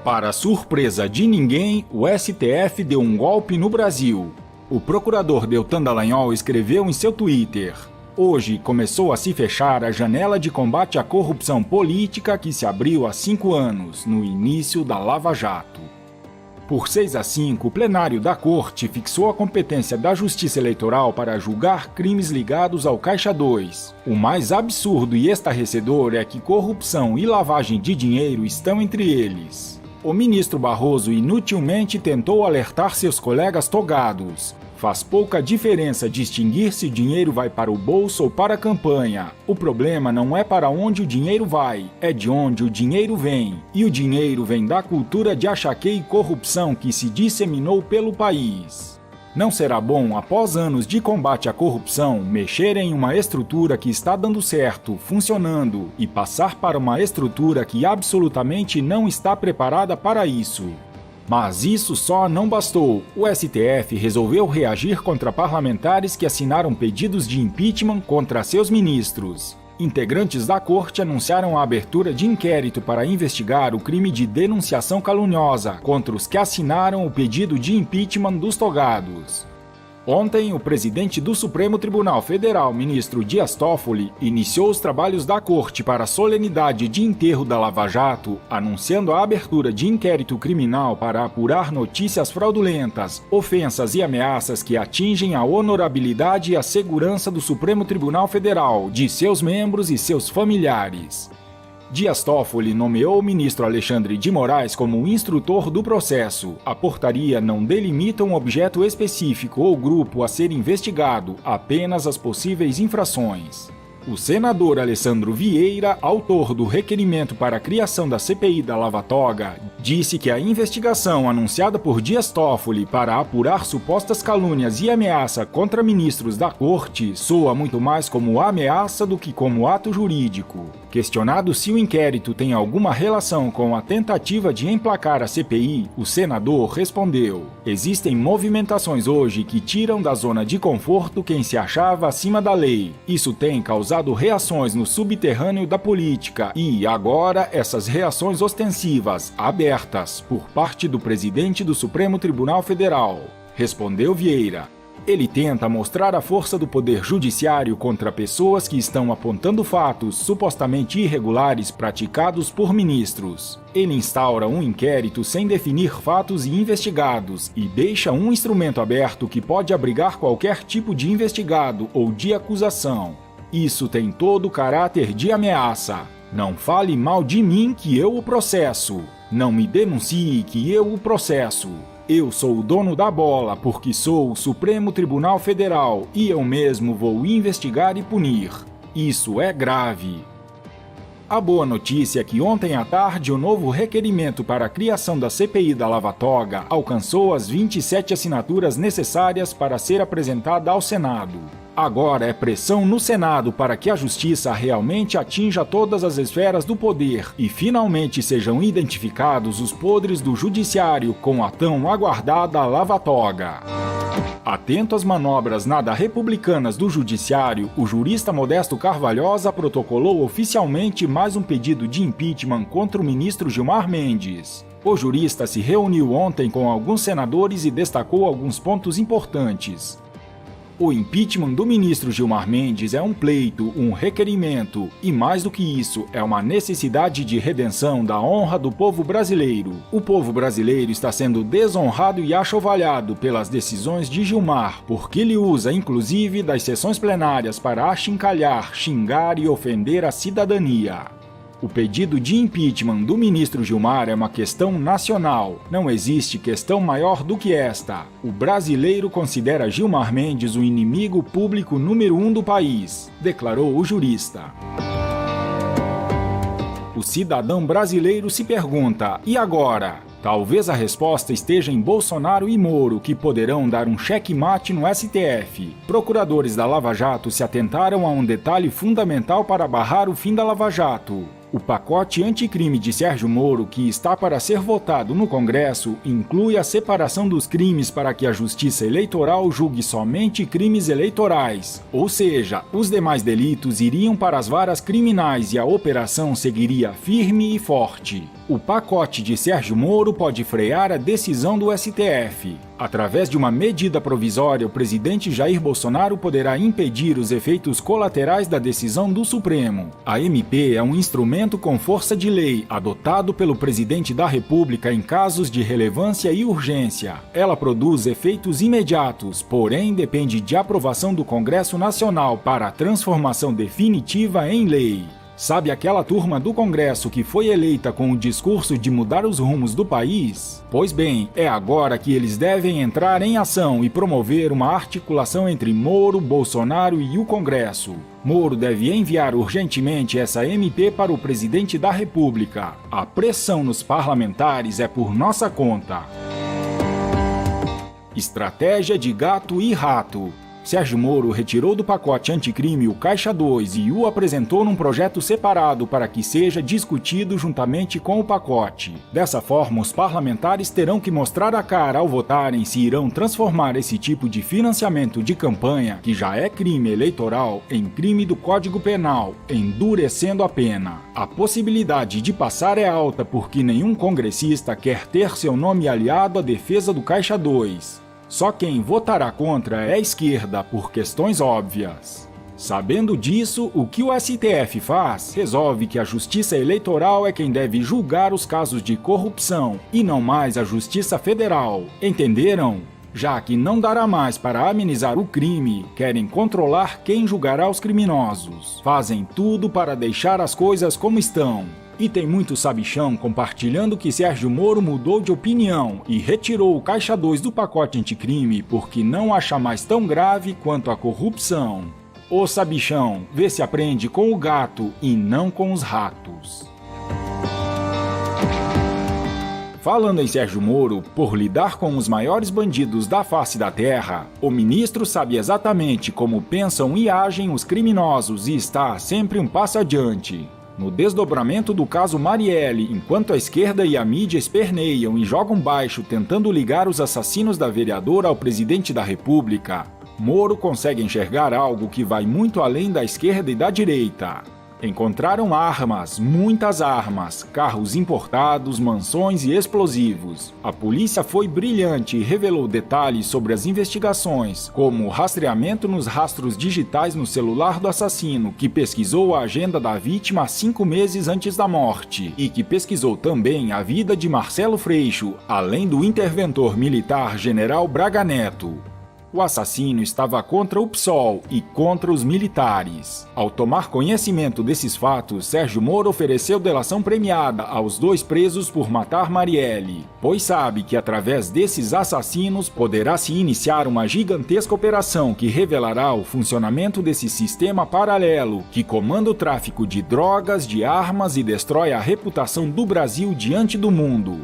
Para surpresa de ninguém, o STF deu um golpe no Brasil. O procurador Deltan Dallagnol escreveu em seu Twitter: "Hoje começou a se fechar a janela de combate à corrupção política que se abriu há 5 anos, no início da Lava Jato." Por 6-5, o plenário da Corte fixou a competência da Justiça Eleitoral para julgar crimes ligados ao Caixa 2. O mais absurdo e estarrecedor é que corrupção e lavagem de dinheiro estão entre eles. O ministro Barroso inutilmente tentou alertar seus colegas togados. Faz pouca diferença distinguir se o dinheiro vai para o bolso ou para a campanha. O problema não é para onde o dinheiro vai, é de onde o dinheiro vem. E o dinheiro vem da cultura de achaque e corrupção que se disseminou pelo país. Não será bom, após anos de combate à corrupção, mexer em uma estrutura que está dando certo, funcionando, e passar para uma estrutura que absolutamente não está preparada para isso. Mas isso só não bastou. O STF resolveu reagir contra parlamentares que assinaram pedidos de impeachment contra seus ministros. Integrantes da corte anunciaram a abertura de inquérito para investigar o crime de denunciação caluniosa contra os que assinaram o pedido de impeachment dos togados. Ontem, o presidente do Supremo Tribunal Federal, ministro Dias Toffoli, iniciou os trabalhos da corte para a solenidade de enterro da Lava Jato, anunciando a abertura de inquérito criminal para apurar notícias fraudulentas, ofensas e ameaças que atingem a honorabilidade e a segurança do Supremo Tribunal Federal, de seus membros e seus familiares. Dias Toffoli nomeou o ministro Alexandre de Moraes como instrutor do processo. A portaria não delimita um objeto específico ou grupo a ser investigado, apenas as possíveis infrações. O senador Alessandro Vieira, autor do requerimento para a criação da CPI da Lava Toga, disse que a investigação anunciada por Dias Toffoli para apurar supostas calúnias e ameaça contra ministros da corte soa muito mais como ameaça do que como ato jurídico. Questionado se o inquérito tem alguma relação com a tentativa de emplacar a CPI, o senador respondeu: "Existem movimentações hoje que tiram da zona de conforto quem se achava acima da lei. Isso tem causado reações no subterrâneo da política e, agora, essas reações ostensivas, abertas, por parte do presidente do Supremo Tribunal Federal", respondeu Vieira. Ele tenta mostrar a força do poder judiciário contra pessoas que estão apontando fatos supostamente irregulares praticados por ministros. Ele instaura um inquérito sem definir fatos e investigados e deixa um instrumento aberto que pode abrigar qualquer tipo de investigado ou de acusação. Isso tem todo o caráter de ameaça. Não fale mal de mim que eu o processo. Não me denuncie que eu o processo. Eu sou o dono da bola porque sou o Supremo Tribunal Federal e eu mesmo vou investigar e punir. Isso é grave. A boa notícia é que ontem à tarde o novo requerimento para a criação da CPI da Lava Toga alcançou as 27 assinaturas necessárias para ser apresentada ao Senado. Agora é pressão no Senado para que a Justiça realmente atinja todas as esferas do poder e finalmente sejam identificados os podres do Judiciário com a tão aguardada Lava Toga. Atento às manobras nada republicanas do Judiciário, o jurista Modesto Carvalhosa protocolou oficialmente mais um pedido de impeachment contra o ministro Gilmar Mendes. O jurista se reuniu ontem com alguns senadores e destacou alguns pontos importantes. O impeachment do ministro Gilmar Mendes é um pleito, um requerimento, e mais do que isso, é uma necessidade de redenção da honra do povo brasileiro. O povo brasileiro está sendo desonrado e achovalhado pelas decisões de Gilmar, porque ele usa, inclusive, das sessões plenárias para achincalhar, xingar e ofender a cidadania. O pedido de impeachment do ministro Gilmar é uma questão nacional. Não existe questão maior do que esta. O brasileiro considera Gilmar Mendes o inimigo público número 1 do país, declarou o jurista. O cidadão brasileiro se pergunta: e agora? Talvez a resposta esteja em Bolsonaro e Moro, que poderão dar um checkmate no STF. Procuradores da Lava Jato se atentaram a um detalhe fundamental para barrar o fim da Lava Jato. O pacote anticrime de Sérgio Moro, que está para ser votado no Congresso, inclui a separação dos crimes para que a Justiça Eleitoral julgue somente crimes eleitorais. Ou seja, os demais delitos iriam para as varas criminais e a operação seguiria firme e forte. O pacote de Sérgio Moro pode frear a decisão do STF. Através de uma medida provisória, o presidente Jair Bolsonaro poderá impedir os efeitos colaterais da decisão do Supremo. A MP é um instrumento com força de lei, adotado pelo presidente da República em casos de relevância e urgência. Ela produz efeitos imediatos, porém depende de aprovação do Congresso Nacional para a transformação definitiva em lei. Sabe aquela turma do Congresso que foi eleita com o discurso de mudar os rumos do país? Pois bem, é agora que eles devem entrar em ação e promover uma articulação entre Moro, Bolsonaro e o Congresso. Moro deve enviar urgentemente essa MP para o presidente da República. A pressão nos parlamentares é por nossa conta. Estratégia de gato e rato. Sérgio Moro retirou do pacote anticrime o Caixa 2 e o apresentou num projeto separado para que seja discutido juntamente com o pacote. Dessa forma, os parlamentares terão que mostrar a cara ao votarem se irão transformar esse tipo de financiamento de campanha, que já é crime eleitoral, em crime do Código Penal, endurecendo a pena. A possibilidade de passar é alta porque nenhum congressista quer ter seu nome aliado à defesa do Caixa 2. Só quem votará contra é a esquerda, por questões óbvias. Sabendo disso, o que o STF faz? Resolve que a Justiça Eleitoral é quem deve julgar os casos de corrupção, e não mais a Justiça Federal. Entenderam? Já que não dará mais para amenizar o crime, querem controlar quem julgará os criminosos. Fazem tudo para deixar as coisas como estão. E tem muito sabichão compartilhando que Sérgio Moro mudou de opinião e retirou o Caixa 2 do pacote anticrime porque não acha mais tão grave quanto a corrupção. Ô sabichão, vê se aprende com o gato e não com os ratos. Falando em Sérgio Moro, por lidar com os maiores bandidos da face da terra, o ministro sabe exatamente como pensam e agem os criminosos e está sempre um passo adiante. No desdobramento do caso Marielle, enquanto a esquerda e a mídia esperneiam e jogam baixo tentando ligar os assassinos da vereadora ao presidente da República, Moro consegue enxergar algo que vai muito além da esquerda e da direita. Encontraram armas, muitas armas, carros importados, mansões e explosivos. A polícia foi brilhante e revelou detalhes sobre as investigações, como o rastreamento nos rastros digitais no celular do assassino, que pesquisou a agenda da vítima 5 meses antes da morte, e que pesquisou também a vida de Marcelo Freixo, além do interventor militar General Braga Neto. O assassino estava contra o PSOL e contra os militares. Ao tomar conhecimento desses fatos, Sérgio Moro ofereceu delação premiada aos 2 presos por matar Marielle, pois sabe que através desses assassinos poderá se iniciar uma gigantesca operação que revelará o funcionamento desse sistema paralelo que comanda o tráfico de drogas, de armas e destrói a reputação do Brasil diante do mundo.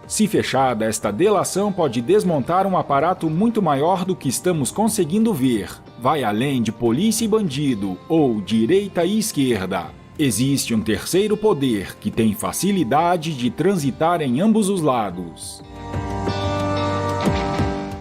Se fechada, esta delação pode desmontar um aparato muito maior do que estamos conseguindo ver. Vai além de polícia e bandido, ou direita e esquerda. Existe um terceiro poder que tem facilidade de transitar em ambos os lados.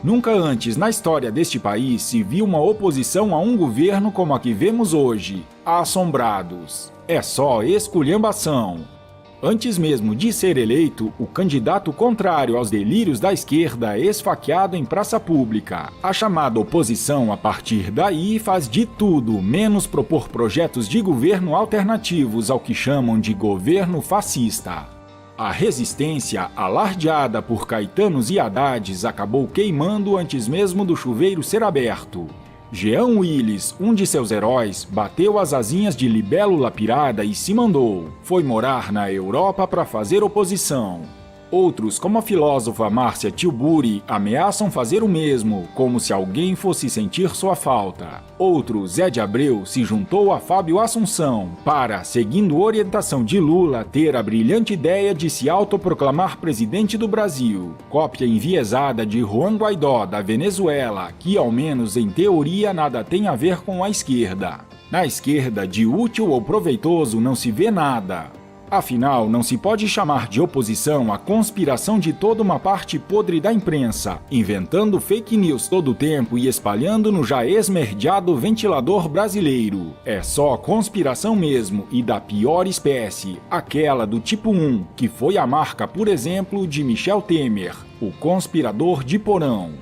Nunca antes na história deste país se viu uma oposição a um governo como a que vemos hoje. Assombrados. É só esculhambação. Antes mesmo de ser eleito, o candidato contrário aos delírios da esquerda é esfaqueado em praça pública. A chamada oposição, a partir daí, faz de tudo, menos propor projetos de governo alternativos ao que chamam de governo fascista. A resistência, alardeada por caetanos e Haddades, acabou queimando antes mesmo do chuveiro ser aberto. Jean Willis, um de seus heróis, bateu as asinhas de libélula pirada e se mandou. Foi morar na Europa para fazer oposição. Outros, como a filósofa Márcia Tilbury, ameaçam fazer o mesmo, como se alguém fosse sentir sua falta. Outro, Zé de Abreu, se juntou a Fábio Assunção para, seguindo orientação de Lula, ter a brilhante ideia de se autoproclamar presidente do Brasil. Cópia enviesada de Juan Guaidó, da Venezuela, que, ao menos em teoria, nada tem a ver com a esquerda. Na esquerda, de útil ou proveitoso não se vê nada. Afinal, não se pode chamar de oposição a conspiração de toda uma parte podre da imprensa, inventando fake news todo o tempo e espalhando no já esmerdeado ventilador brasileiro. É só conspiração mesmo e da pior espécie, aquela do tipo 1, que foi a marca, por exemplo, de Michel Temer, o conspirador de porão.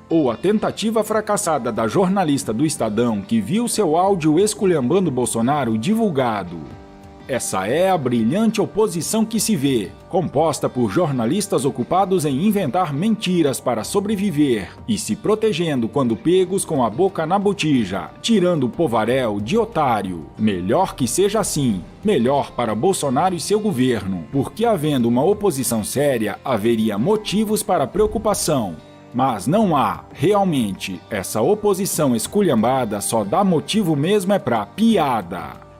Ou a tentativa fracassada da jornalista do Estadão que viu seu áudio esculhambando Bolsonaro divulgado. Essa é a brilhante oposição que se vê, composta por jornalistas ocupados em inventar mentiras para sobreviver e se protegendo quando pegos com a boca na botija, tirando o povaréu de otário. Melhor que seja assim, melhor para Bolsonaro e seu governo, porque havendo uma oposição séria, haveria motivos para preocupação. Mas não há, realmente, essa oposição esculhambada só dá motivo mesmo é pra piada.